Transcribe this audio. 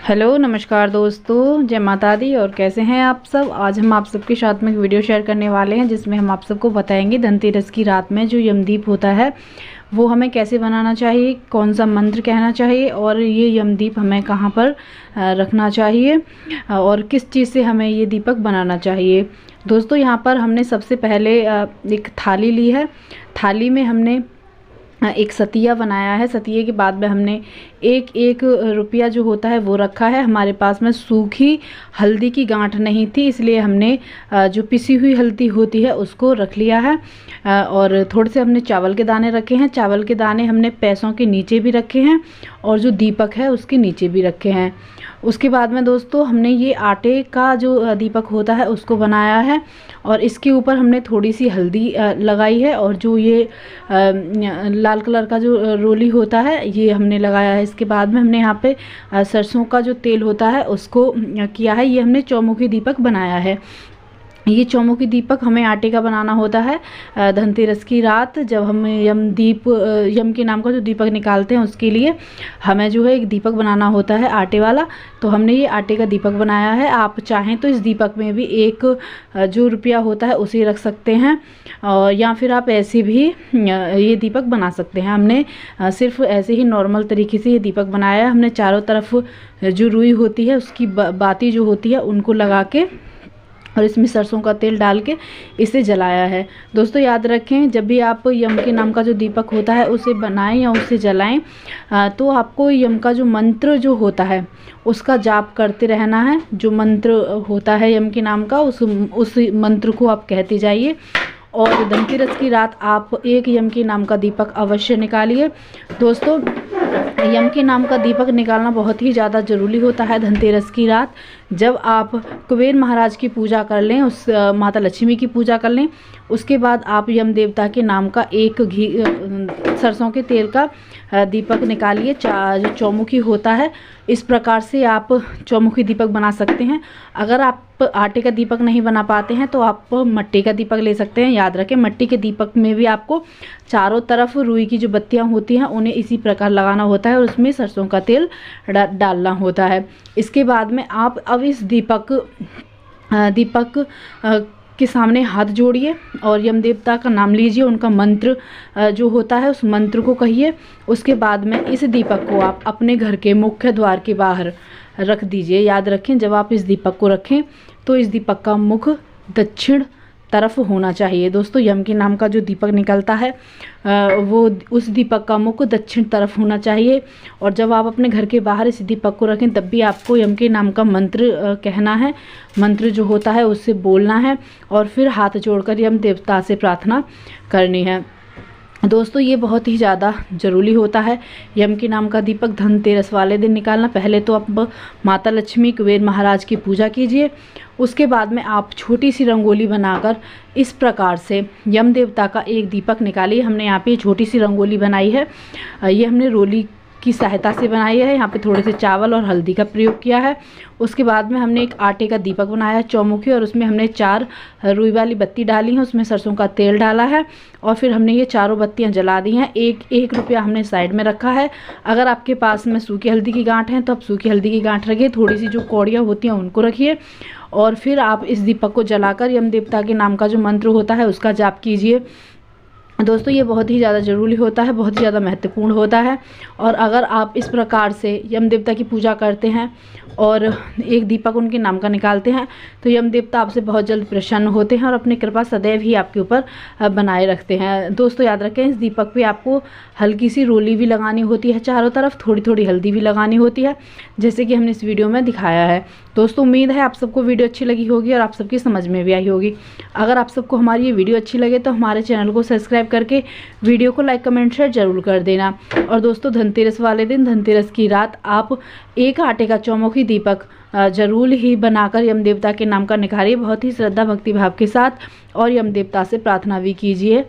Hello नमस्कार दोस्तों, जय माता दी। और कैसे हैं आप सब। आज हम आप सबके साथ में एक वीडियो शेयर करने वाले हैं जिसमें हम आप सबको बताएंगे धनतेरस की रात में जो यमदीप होता है वो हमें कैसे बनाना चाहिए, कौन सा मंत्र कहना चाहिए और ये यमदीप हमें कहाँ पर रखना चाहिए और किस चीज़ से हमें ये दीपक बनाना चाहिए। दोस्तों यहाँ पर हमने सबसे पहले एक थाली ली है। थाली में हमने एक सतिया बनाया है। सतिये के बाद में हमने एक एक रुपया जो होता है वो रखा है। हमारे पास में सूखी हल्दी की गांठ नहीं थी, इसलिए हमने जो पिसी हुई हल्दी होती है उसको रख लिया है। और थोड़े से हमने चावल के दाने रखे हैं। चावल के दाने हमने पैसों के नीचे भी रखे हैं और जो दीपक है उसके नीचे भी रखे हैं। उसके बाद में दोस्तों हमने ये आटे का जो दीपक होता है उसको बनाया है और इसके ऊपर हमने थोड़ी सी हल्दी लगाई है और जो ये लाल कलर का जो रोली होता है ये हमने लगाया है। इसके बाद में हमने यहाँ पे सरसों का जो तेल होता है उसको किया है। ये हमने चौमुखी दीपक बनाया है। ये चौमुखी दीपक हमें आटे का बनाना होता है। धनतेरस की रात जब हम यम के नाम का जो दीपक निकालते हैं उसके लिए हमें जो है एक दीपक बनाना होता है आटे वाला। तो हमने ये आटे का दीपक बनाया है। आप चाहें तो इस दीपक में भी एक जो रुपया होता है उसे रख सकते हैं और या फिर आप ऐसे भी ये दीपक बना सकते हैं। हमने सिर्फ ऐसे ही नॉर्मल तरीके से ये दीपक बनाया है। हमने चारों तरफ जो रुई होती है उसकी बाती जो होती है उनको लगा के और इसमें सरसों का तेल डाल के इसे जलाया है। दोस्तों याद रखें, जब भी आप यम के नाम का जो दीपक होता है उसे बनाएं या उसे जलाएं तो आपको यम का जो मंत्र जो होता है उसका जाप करते रहना है। जो मंत्र होता है यम के नाम का उस मंत्र को आप कहते जाइए। और धनतेरस की रात आप एक यम के नाम का दीपक अवश्य निकालिए। दोस्तों यम के नाम का दीपक निकालना बहुत ही ज़्यादा ज़रूरी होता है धनतेरस की रात। जब आप कुबेर महाराज की पूजा कर लें, उस माता लक्ष्मी की पूजा कर लें, उसके बाद आप यम देवता के नाम का एक सरसों के तेल का दीपक निकालिए। जो चौमुखी होता है इस प्रकार से आप चौमुखी दीपक बना सकते हैं। अगर आप आटे का दीपक नहीं बना पाते हैं तो आप मिट्टी का दीपक ले सकते हैं। याद रखें, मिट्टी के दीपक में भी आपको चारों तरफ रुई की जो बत्तियां होती हैं उन्हें इसी प्रकार लगाना होता है और उसमें सरसों का तेल डालना होता है। इसके बाद में आप अब इस दीपक के सामने हाथ जोड़िए और यम देवता का नाम लीजिए। उनका मंत्र जो होता है उस मंत्र को कहिए। उसके बाद में इस दीपक को आप अपने घर के मुख्य द्वार के बाहर रख दीजिए। याद रखें, जब आप इस दीपक को रखें तो इस दीपक का मुख दक्षिण तरफ होना चाहिए। दोस्तों यम के नाम का जो दीपक निकलता है वो उस दीपक का मुख दक्षिण तरफ होना चाहिए। और जब आप अपने घर के बाहर इस दीपक को रखें तब भी आपको यम के नाम का मंत्र कहना है। मंत्र जो होता है उससे बोलना है और फिर हाथ जोड़कर यम देवता से प्रार्थना करनी है। दोस्तों ये बहुत ही ज़्यादा ज़रूरी होता है यम के नाम का दीपक धनतेरस वाले दिन निकालना। पहले तो आप माता लक्ष्मी कुबेर महाराज की पूजा कीजिए। उसके बाद में आप छोटी सी रंगोली बनाकर इस प्रकार से यम देवता का एक दीपक निकालिए। हमने यहाँ पे छोटी सी रंगोली बनाई है। ये हमने रोली की सहायता से बनाई है। यहाँ पे थोड़े से चावल और हल्दी का प्रयोग किया है। उसके बाद में हमने एक आटे का दीपक बनाया है चौमुखी और उसमें हमने 4 रुई वाली बत्ती डाली है। उसमें सरसों का तेल डाला है और फिर हमने ये चारों बत्तियां जला दी हैं। एक रुपया हमने साइड में रखा है। अगर आपके पास में सूखी हल्दी की गांठ है तो आप सूखी हल्दी की गांठ रखिए। थोड़ी सी जो कौड़ियाँ होती हैं उनको रखिए और फिर आप इस दीपक को जलाकर यम देवता के नाम का जो मंत्र होता है उसका जाप कीजिए। दोस्तों ये बहुत ही ज़्यादा ज़रूरी होता है, बहुत ही ज़्यादा महत्वपूर्ण होता है। और अगर आप इस प्रकार से यम देवता की पूजा करते हैं और एक दीपक उनके नाम का निकालते हैं तो यम देवता आपसे बहुत जल्द प्रसन्न होते हैं और अपनी कृपा सदैव ही आपके ऊपर बनाए रखते हैं। दोस्तों याद रखें, इस दीपक पे आपको हल्की सी रोली भी लगानी होती है, चारों तरफ थोड़ी थोड़ी हल्दी भी लगानी होती है, जैसे कि हमने इस वीडियो में दिखाया है। दोस्तों उम्मीद है आप सबको वीडियो अच्छी लगी होगी और आप सबकी समझ में भी आई होगी। अगर आप सबको हमारी ये वीडियो अच्छी लगे तो हमारे चैनल को सब्सक्राइब करके वीडियो को लाइक कमेंट शेयर जरूर कर देना। और दोस्तों धनतेरस वाले दिन, धनतेरस की रात आप एक आटे का चौमुखी दीपक जरूर ही बनाकर यम देवता के नाम का निकालिए बहुत ही श्रद्धा भक्ति भाव के साथ और यम देवता से प्रार्थना भी कीजिए।